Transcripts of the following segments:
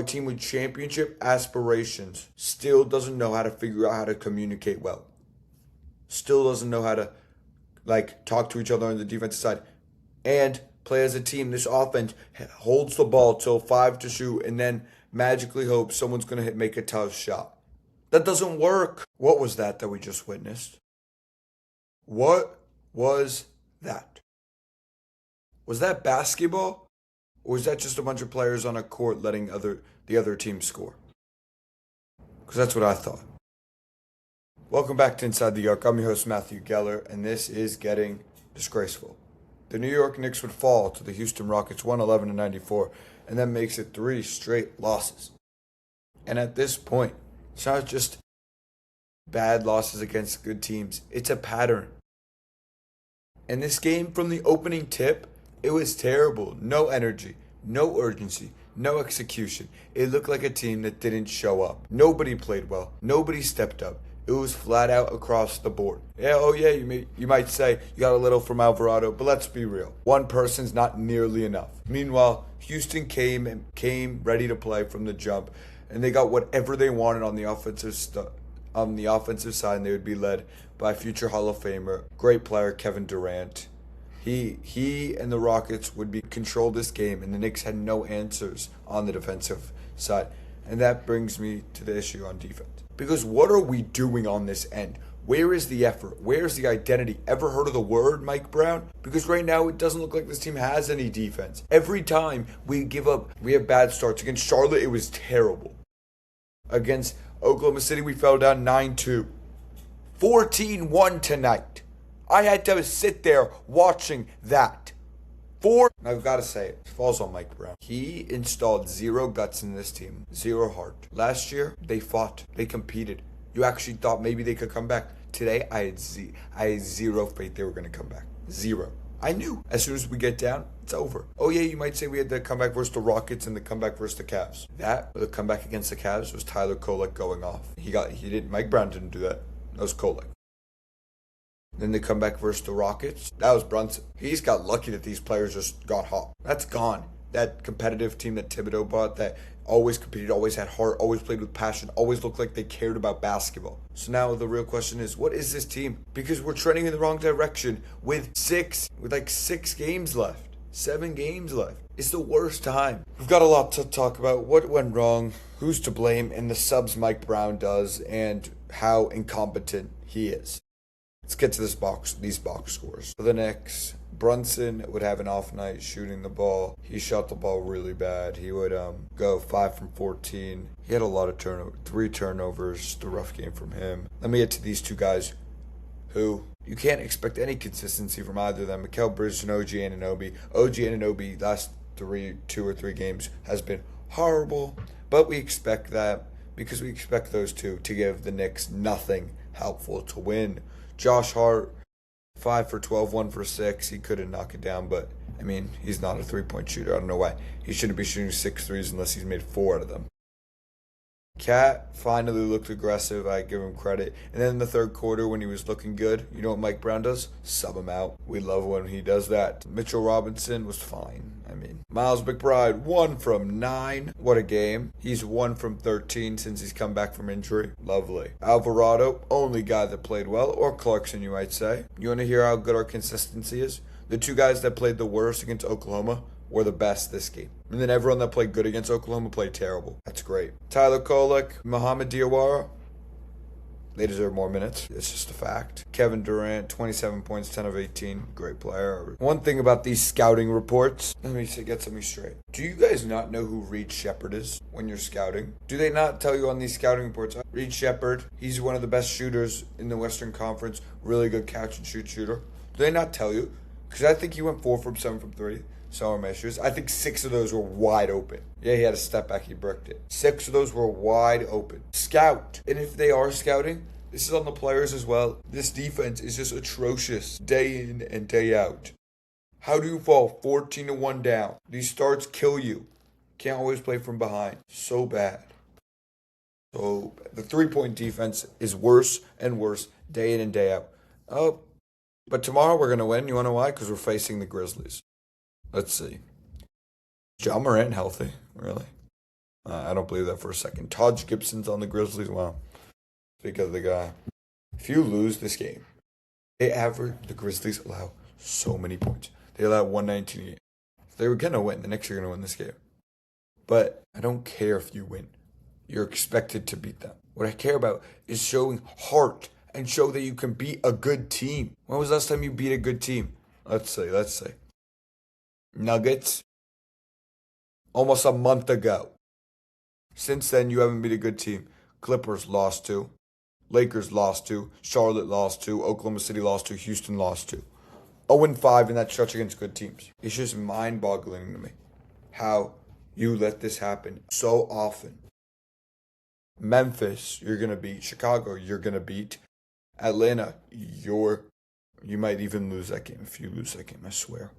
team with championship aspirations still doesn't know how to figure out how to communicate well. Still doesn't know how to talk to each other on the defensive side and play as a team. This offense holds the ball till 5 to shoot and then magically hopes someone's going to make a tough shot. That doesn't work. What was that we just witnessed? What was that? Was that basketball? Or was that just a bunch of players on a court letting the other team score? Because that's what I thought. Welcome back to Inside the Arc. I'm your host, Matthew Geller, and this is getting disgraceful. The New York Knicks would fall to the Houston Rockets 111-94, and that makes it 3 straight losses. And at this point, it's not just bad losses against good teams. It's a pattern. And this game, from the opening tip, it was terrible. No energy, no urgency, no execution. It looked like a team that didn't show up. Nobody played well. Nobody stepped up. It was flat out across the board. You might say you got a little from Alvarado, but let's be real. One person's not nearly enough. Meanwhile, Houston came ready to play from the jump, and they got whatever they wanted on the offensive side, and they would be led by future Hall of Famer, great player Kevin Durant. He and the Rockets would control this game, and the Knicks had no answers on the defensive side. And that brings me to the issue on defense. Because what are we doing on this end? Where is the effort? Where's the identity? Ever heard of the word Mike Brown? Because right now it doesn't look like this team has any defense. Every time we give up, we have bad starts. Against Charlotte, it was terrible. Against Oklahoma City, we fell down 9-2. 14-1 tonight. I had to sit there watching that. I've got to say it falls on Mike Brown. He installed zero guts in this team, zero heart. Last year, they fought, they competed. You actually thought maybe they could come back. Today, I had zero faith they were going to come back. Zero. I knew as soon as we get down, it's over. Oh yeah, you might say we had the comeback versus the Rockets and the comeback versus the Cavs. The comeback against the Cavs was Tyler Kolek going off. Mike Brown didn't do that. That was Kolek. Then they come back versus the Rockets. That was Brunson. He's got lucky that these players just got hot. That's gone. That competitive team that Thibodeau bought that always competed, always had heart, always played with passion, always looked like they cared about basketball. So now the real question is, what is this team? Because we're trending in the wrong direction with 6 games left. 7 games left. It's the worst time. We've got a lot to talk about. What went wrong, who's to blame, and the subs Mike Brown does, and how incompetent he is. Let's get to these box scores. For the Knicks, Brunson would have an off night shooting the ball. He shot the ball really bad. He would go 5 from 14. He had a lot of 3 turnovers. The rough game from him. Let me get to these two guys who you can't expect any consistency from either of them. Mikal Bridges and OG Anunoby. OG Anunoby last 2 or 3 games has been horrible, but we expect that because we expect those two to give the Knicks nothing helpful to win. Josh Hart, 5 for 12, 1 for 6. He couldn't knock it down, but, he's not a three-point shooter. I don't know why. He shouldn't be shooting 6 threes unless he's made 4 out of them. Cat finally looked aggressive. I give him credit. And then in the third quarter, when he was looking good, you know what Mike Brown does? Sub him out. We love when he does that. Mitchell Robinson was fine. Miles McBride, 1 from 9. What a game. He's 1 from 13 since he's come back from injury. Lovely. Alvarado, only guy that played well, or Clarkson, you might say. You want to hear how good our consistency is? The 2 guys that played the worst against Oklahoma were the best this game. And then everyone that played good against Oklahoma played terrible. That's great. Tyler Kolek, Mohamed Diawara, they deserve more minutes. It's just a fact. Kevin Durant, 27 points, 10 of 18. Great player. One thing about these scouting reports, let me get something straight. Do you guys not know who Reed Shepherd is when you're scouting? Do they not tell you on these scouting reports? Reed Shepherd, he's one of the best shooters in the Western Conference. Really good catch and shoot shooter. Do they not tell you? Because I think he went 4 from 7 from 3. So are my shoes. I think 6 of those were wide open. Yeah, he had a step back. He bricked it. 6 of those were wide open. Scout. And if they are scouting, this is on the players as well. This defense is just atrocious day in and day out. How do you fall 14-1 down? These starts kill you. Can't always play from behind. So bad. So the 3-point defense is worse and worse day in and day out. Oh, but tomorrow we're going to win. You want to know why? Because we're facing the Grizzlies. Let's see. Ja Morant healthy? Really? I don't believe that for a second. Taj Gibson's on the Grizzlies. Wow. Speak of the guy. If you lose this game, the Grizzlies allow so many points. They allow 119 a game. If they were going to win, the Knicks are going to win this game. But I don't care if you win. You're expected to beat them. What I care about is showing heart and show that you can beat a good team. When was the last time you beat a good team? Let's say. Nuggets. Almost a month ago. Since then, you haven't beat a good team. Clippers lost to. Lakers lost to. Charlotte lost to. Oklahoma City lost to. Houston lost to. 0-5 in that stretch against good teams. It's just mind-boggling to me how you let this happen so often. Memphis, you're going to beat. Chicago, you're going to beat. Atlanta, you might even lose that game if you lose that game, I swear.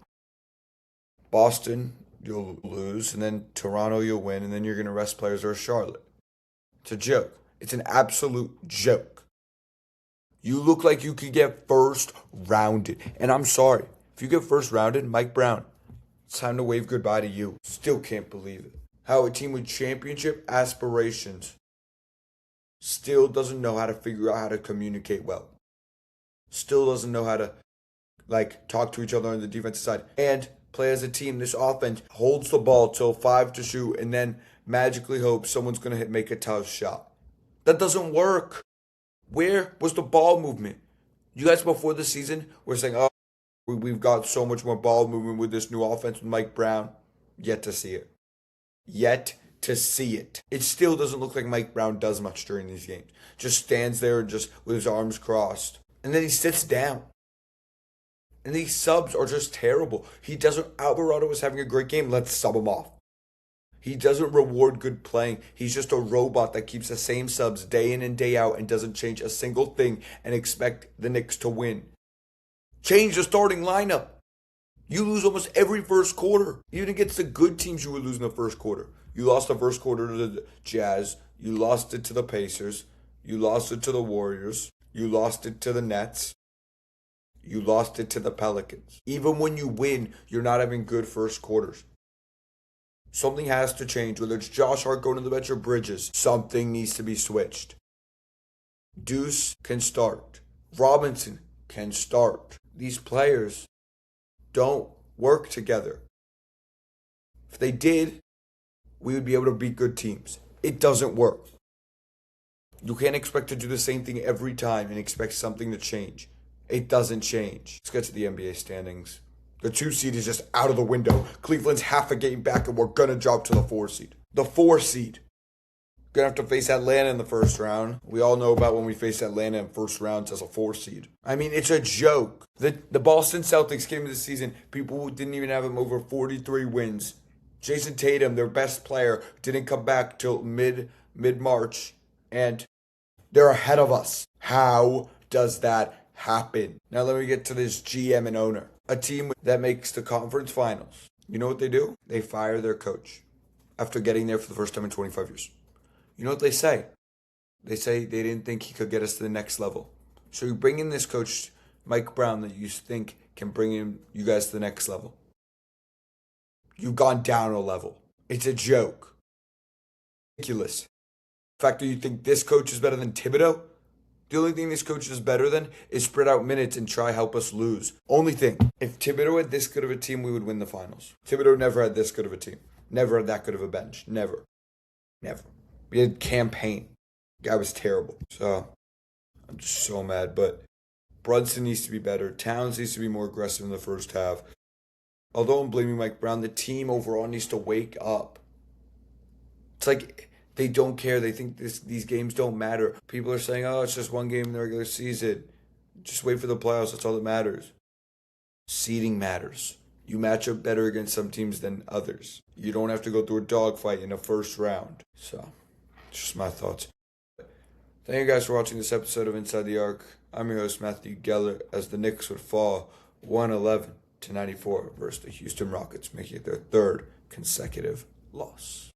Boston, you'll lose. And then Toronto, you'll win. And then you're going to rest players or Charlotte. It's a joke. It's an absolute joke. You look like you could get first rounded. And I'm sorry. If you get first rounded, Mike Brown, it's time to wave goodbye to you. Still can't believe it. How a team with championship aspirations still doesn't know how to figure out how to communicate well. Still doesn't know how to, talk to each other on the defensive side. And play as a team. This offense holds the ball till 5 to shoot and then magically hopes someone's going to make a tough shot. That doesn't work. Where was the ball movement? You guys before the season were saying, oh, we've got so much more ball movement with this new offense with Mike Brown. Yet to see it. Yet to see it. It still doesn't look like Mike Brown does much during these games. Just stands there and just with his arms crossed. And then he sits down. And these subs are just terrible. Alvarado was having a great game. Let's sub him off. He doesn't reward good playing. He's just a robot that keeps the same subs day in and day out and doesn't change a single thing and expect the Knicks to win. Change the starting lineup. You lose almost every first quarter. Even against the good teams, you would lose in the first quarter. You lost the first quarter to the Jazz. You lost it to the Pacers. You lost it to the Warriors. You lost it to the Nets. You lost it to the Pelicans. Even when you win, you're not having good first quarters. Something has to change, whether it's Josh Hart going to the bench or Bridges. Something needs to be switched. Deuce can start. Robinson can start. These players don't work together. If they did, we would be able to beat good teams. It doesn't work. You can't expect to do the same thing every time and expect something to change. It doesn't change. Let's get to the NBA standings. The 2 seed is just out of the window. Cleveland's half a game back, and we're going to drop to the 4 seed. The 4 seed. Going to have to face Atlanta in the first round. We all know about when we face Atlanta in first rounds as a 4 seed. I mean, it's a joke. The Boston Celtics came into the season. People didn't even have them over 43 wins. Jason Tatum, their best player, didn't come back till mid-March. And they're ahead of us. How does that happen? Now let me get to this GM and owner. A team that makes the conference finals. You know what they do? They fire their coach after getting there for the first time in 25 years. You know what they say? They say they didn't think he could get us to the next level. So you bring in this coach, Mike Brown, that you think can bring you guys to the next level. You've gone down a level. It's a joke. Ridiculous. The fact that you think this coach is better than Thibodeau? The only thing this coach is better than is spread out minutes and try help us lose. Only thing. If Thibodeau had this good of a team, we would win the finals. Thibodeau never had this good of a team. Never had that good of a bench. Never. We had campaign. Guy was terrible. So, I'm just so mad. But Brunson needs to be better. Towns needs to be more aggressive in the first half. Although I'm blaming Mike Brown, the team overall needs to wake up. It's like they don't care. They think these games don't matter. People are saying, oh, it's just one game in the regular season. Just wait for the playoffs. That's all that matters. Seeding matters. You match up better against some teams than others. You don't have to go through a dogfight in the first round. So, just my thoughts. Thank you guys for watching this episode of Inside the Arc. I'm your host, Matthew Geller, as the Knicks would fall 111-94 versus the Houston Rockets, making it their 3rd consecutive loss.